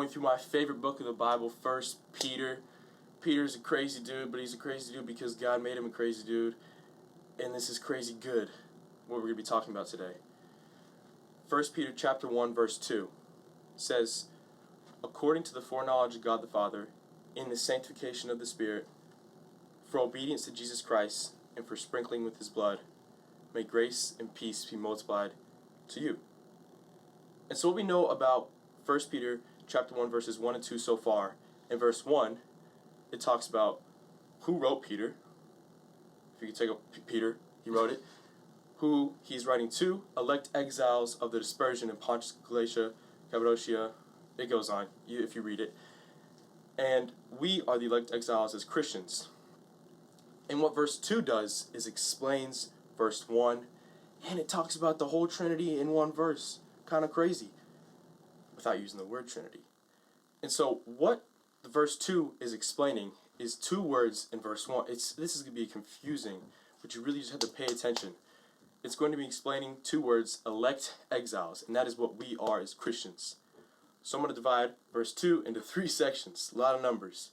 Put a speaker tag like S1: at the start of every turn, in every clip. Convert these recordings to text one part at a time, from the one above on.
S1: going through my favorite book of the Bible, First Peter. Peter's a crazy dude, but he's a crazy dude because God made him a crazy dude. And this is crazy good, what we're going to be talking about today. First Peter chapter 1, verse 2 says, according to the foreknowledge of God the Father, in the sanctification of the Spirit, for obedience to Jesus Christ, and for sprinkling with His blood, may grace and peace be multiplied to you. And so what we know about 1 Peter chapter 1, verses 1 and 2 so far, in verse 1, it talks about who wrote Peter. If you could take up Peter, he wrote it. Who he's writing to, elect exiles of the dispersion in Pontus, Galatia, Cappadocia. It goes on, if you read it. And we are the elect exiles as Christians. And what verse 2 does is explains verse 1, and it talks about the whole Trinity in one verse. Kind of crazy, without using the word Trinity. And so what the verse 2 is explaining is two words in verse 1. This is going to be confusing, but you really just have to pay attention. It's going to be explaining two words, elect exiles, and that is what we are as Christians. So I'm going to divide verse 2 into three sections, a lot of numbers.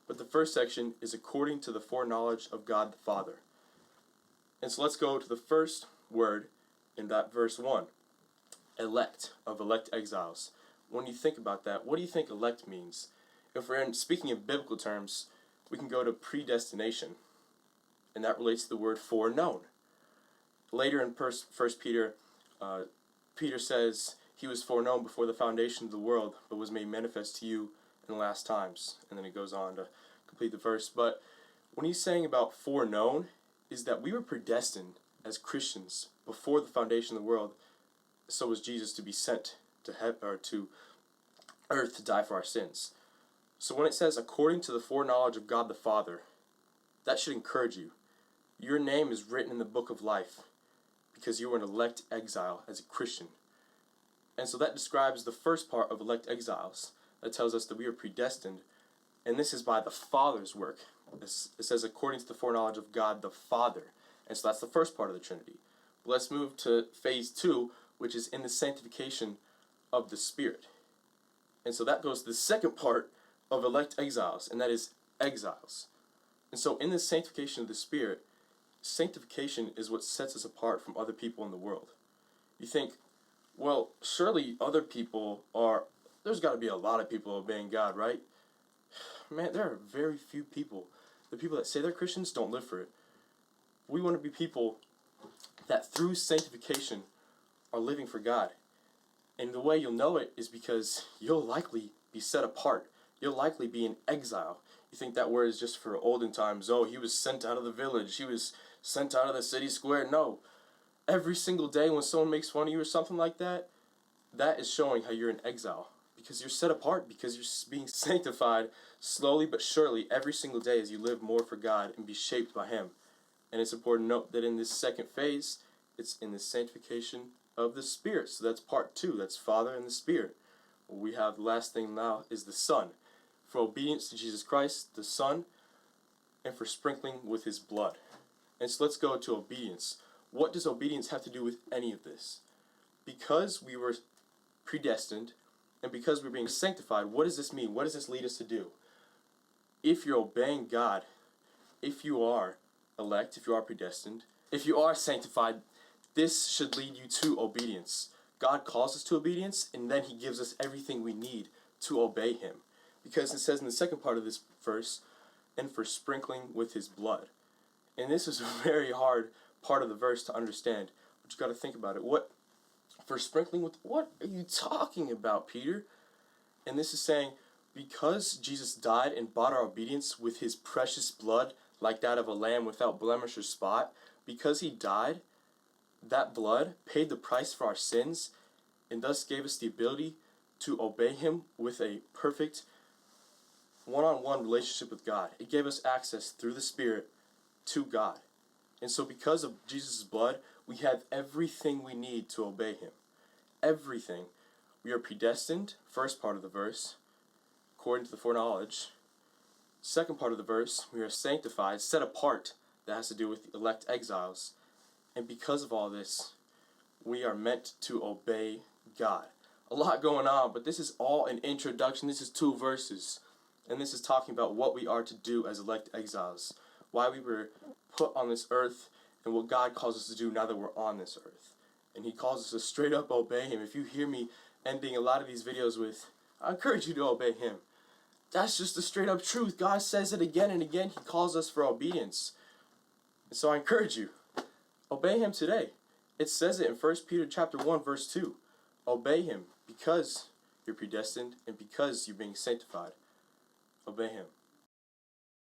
S1: But the first section is according to the foreknowledge of God the Father. And so let's go to the first word in that verse 1. Elect, of elect exiles. When you think about that, what do you think elect means? If we're speaking in biblical terms, we can go to predestination, and that relates to the word foreknown. Later in 1 Peter, Peter says, he was foreknown before the foundation of the world, but was made manifest to you in the last times. And then it goes on to complete the verse. But when he's saying about foreknown, is that we were predestined as Christians before the foundation of the world. So was Jesus to be sent to heaven, or to earth to die for our sins. So when it says according to the foreknowledge of God the Father, that should encourage you. Your name is written in the book of life because you were an elect exile as a Christian. And so that describes the first part of elect exiles. That tells us that we are predestined, and this is by the Father's work. It says according to the foreknowledge of God the Father. And so that's the first part of the Trinity. But let's move to phase 2, which is in the sanctification of the Spirit. And so that goes to the second part of elect exiles, and that is exiles. And so in the sanctification of the Spirit, sanctification is what sets us apart from other people in the world. You think, well, surely other people are, there's got to be a lot of people obeying God, right? Man, there are very few people. The people that say they're Christians don't live for it. We want to be people that through sanctification are living for God. And the way you'll know it is because you'll likely be set apart. You'll likely be in exile. You think that word is just for olden times. Oh, he was sent out of the village. He was sent out of the city square. No. Every single day when someone makes fun of you or something like that, that is showing how you're in exile. Because you're set apart, because you're being sanctified slowly but surely every single day as you live more for God and be shaped by Him. And it's important to note that in this second phase, it's in the sanctification of the Spirit. So that's part 2. That's Father and the Spirit. What we have the last thing now is the Son. For obedience to Jesus Christ, the Son, and for sprinkling with His blood. And so let's go to obedience. What does obedience have to do with any of this? Because we were predestined, and because we're being sanctified, what does this mean? What does this lead us to do? If you're obeying God, if you are elect, if you are predestined, if you are sanctified, this should lead you to obedience. God calls us to obedience, and then He gives us everything we need to obey Him. Because it says in the second part of this verse, and for sprinkling with His blood. And this is a very hard part of the verse to understand. But you got to think about it. What for sprinkling with? What are you talking about, Peter? And this is saying, because Jesus died and bought our obedience with His precious blood, like that of a lamb without blemish or spot, because He died, that blood paid the price for our sins, and thus gave us the ability to obey Him with a perfect one-on-one relationship with God. It gave us access through the Spirit to God. And so because of Jesus' blood, we have everything we need to obey Him. Everything. We are predestined, first part of the verse, according to the foreknowledge. Second part of the verse, we are sanctified, set apart. That has to do with elect exiles. And because of all this, we are meant to obey God. a lot going on, but this is all an introduction. This is 2 verses, and this is talking about what we are to do as elect exiles, why we were put on this earth, and what God calls us to do now that we're on this earth. And he calls us to straight up obey him. If you hear me ending a lot of these videos with, I encourage you to obey him, that's just the straight up truth. God says it again and again. He calls us for obedience. And so I encourage you, obey him today. It says it in 1 Peter chapter 1, verse 2. Obey him because you're predestined and because you're being sanctified. Obey him.